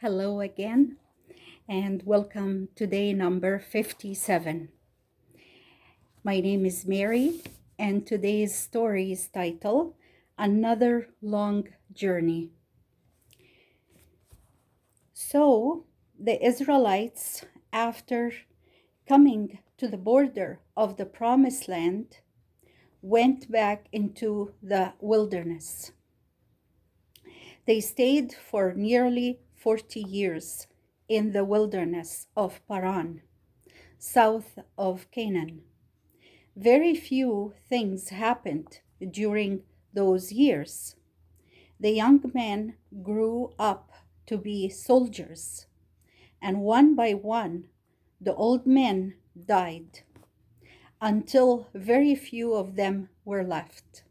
Hello again, and welcome to day number 57. My name is Mary, and today's story is titled Another Long Journey. So, the Israelites, after coming to the border of the Promised Land, went back into the wilderness. They stayed for nearly 40 years in the wilderness of Paran, south of Canaan. Very few things happened during those years. The young men grew up to be soldiers, and one by one, the old men died until very few of them were left.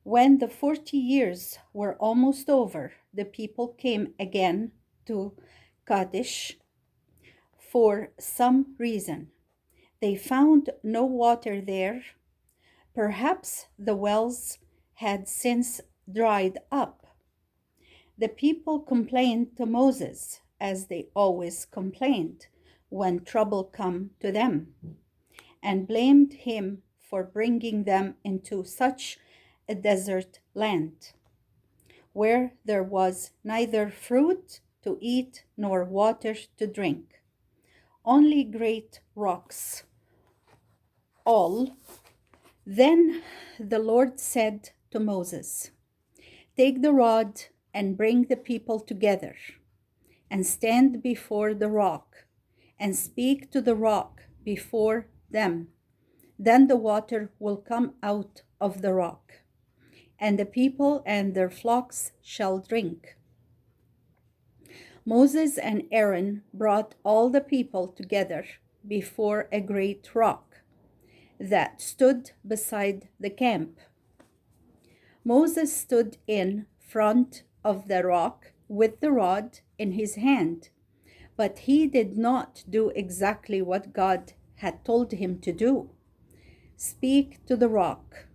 When the 40 years were almost over, the people came again to Kadesh for some reason. They found no water there. Perhaps the wells had since dried up. The people complained to Moses, as they always complained when trouble came to them, and blamed him for bringing them into such a desert land, where there was neither fruit to eat nor water to drink, only great rocks. All. Then the Lord said to Moses, "Take the rod and bring the people together, and stand before the rock, and speak to the rock before them. Then the water will come out of the rock, and the people and their flocks shall drink." Moses and Aaron brought all the people together before a great rock that stood beside the camp. Moses stood in front of the rock with the rod in his hand, but he did not do exactly what God had told him to do: speak to the rock.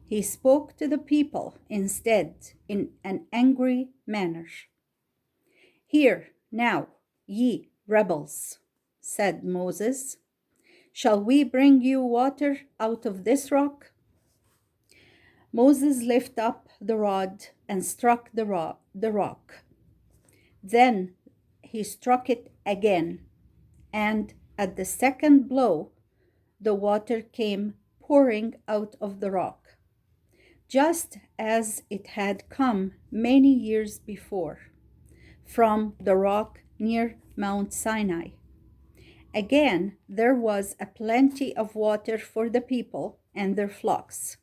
He spoke to the people instead in an angry manner. "Hear now, ye rebels," said Moses. "Shall we bring you water out of this rock?" Moses lifted up the rod and struck the rock. Then he struck it again, and at the second blow, the water came pouring out of the rock, just as it had come many years before from the rock near Mount Sinai. Again, there was a plenty of water for the people and their flocks.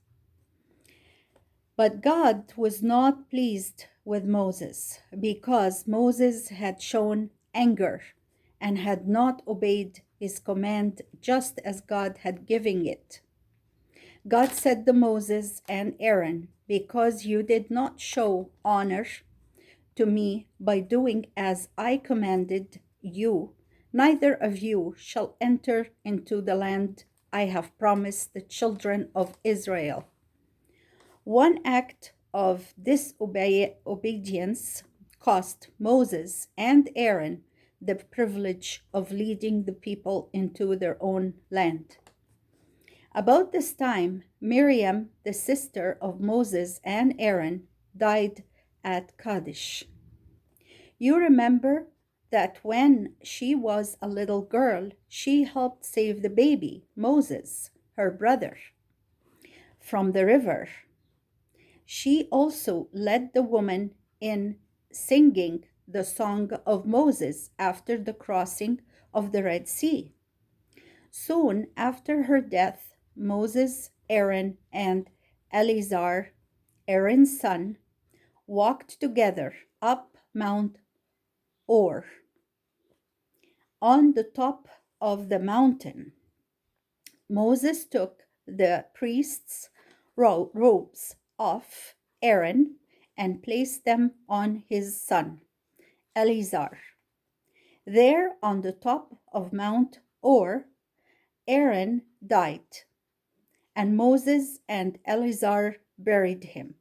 But God was not pleased with Moses because Moses had shown anger and had not obeyed his command just as God had given it. God said to Moses and Aaron, "Because you did not show honor to me by doing as I commanded you, neither of you shall enter into the land I have promised the children of Israel." One act of disobedience cost Moses and Aaron the privilege of leading the people into their own land. About this time, Miriam, the sister of Moses and Aaron, died at Kadesh. You remember that when she was a little girl, she helped save the baby, Moses, her brother, from the river. She also led the woman in singing the song of Moses after the crossing of the Red Sea. Soon after her death, Moses, Aaron, and Eleazar, Aaron's son, walked together up Mount Or. On the top of the mountain, Moses took the priest's robes off Aaron and placed them on his son, Eleazar. There on the top of Mount Or, Aaron died, and Moses and Eleazar buried him.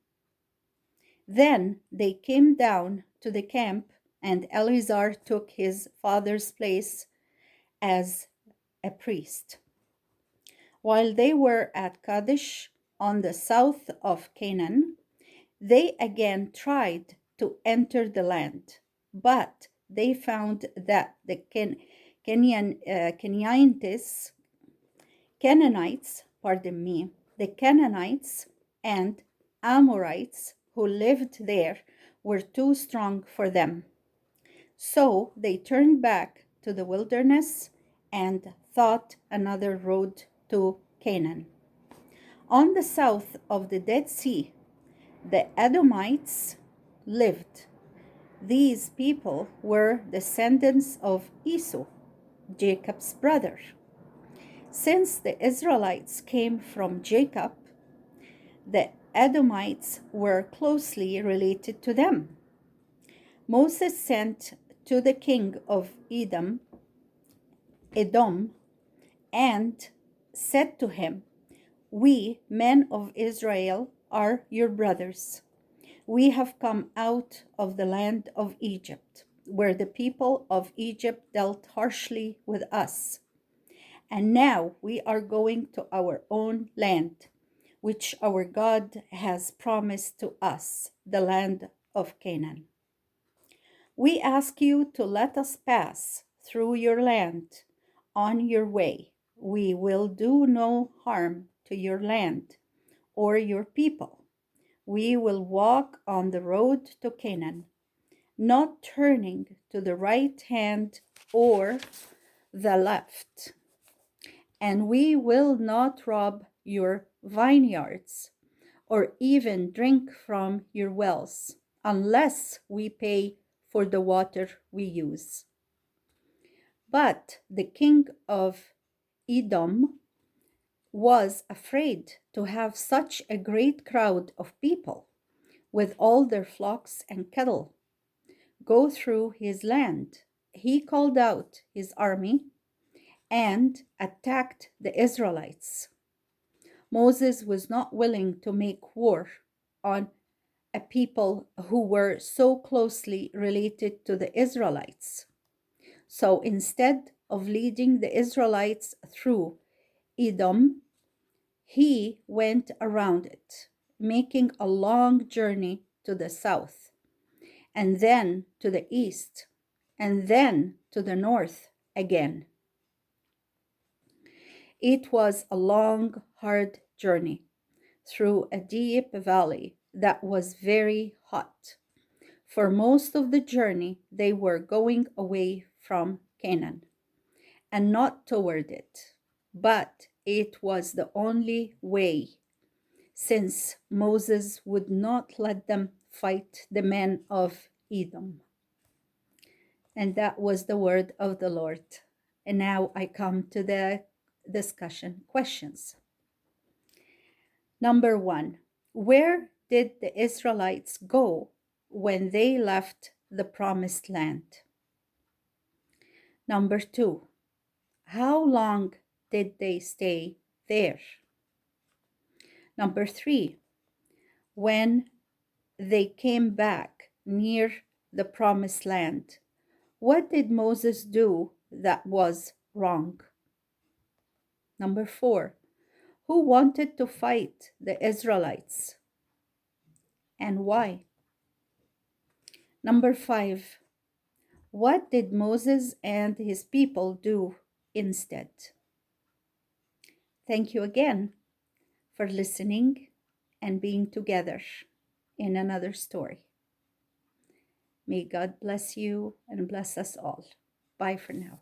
Then they came down to the camp, and Eleazar took his father's place as a priest. While they were at Kadesh on the south of Canaan, they again tried to enter the land, but they found that the Canaanites, the Canaanites and Amorites who lived there were too strong for them. So they turned back to the wilderness and thought another road to Canaan. On the south of the Dead Sea, the Edomites lived. These people were descendants of Esau, Jacob's brother. Since the Israelites came from Jacob, the Edomites were closely related to them. Moses sent to the king of Edom, and said to him, "We, men of Israel, are your brothers. We have come out of the land of Egypt, where the people of Egypt dealt harshly with us. And now we are going to our own land, which our God has promised to us, the land of Canaan. We ask you to let us pass through your land on your way. We will do no harm to your land or your people. We will walk on the road to Canaan, not turning to the right hand or the left. And we will not rob your vineyards or even drink from your wells unless we pay for the water we use." But the king of Edom was afraid to have such a great crowd of people with all their flocks and cattle go through his land. He called out his army and attacked the Israelites. Moses was not willing to make war on a people who were so closely related to the Israelites. So instead of leading the Israelites through Edom, he went around it, making a long journey to the south, and then to the east, and then to the north again. It was a long, hard journey through a deep valley that was very hot. For most of the journey, they were going away from Canaan and not toward it. But it was the only way, since Moses would not let them fight the men of Edom. And that was the word of the Lord. And now I come to the discussion questions. Number 1, where did the Israelites go when they left the promised land? Number 2, how long did they stay there? Number 3, when they came back near the promised land, what did Moses do that was wrong? Number 4, who wanted to fight the Israelites and why? Number 5, what did Moses and his people do instead? Thank you again for listening and being together in another story. May God bless you and bless us all. Bye for now.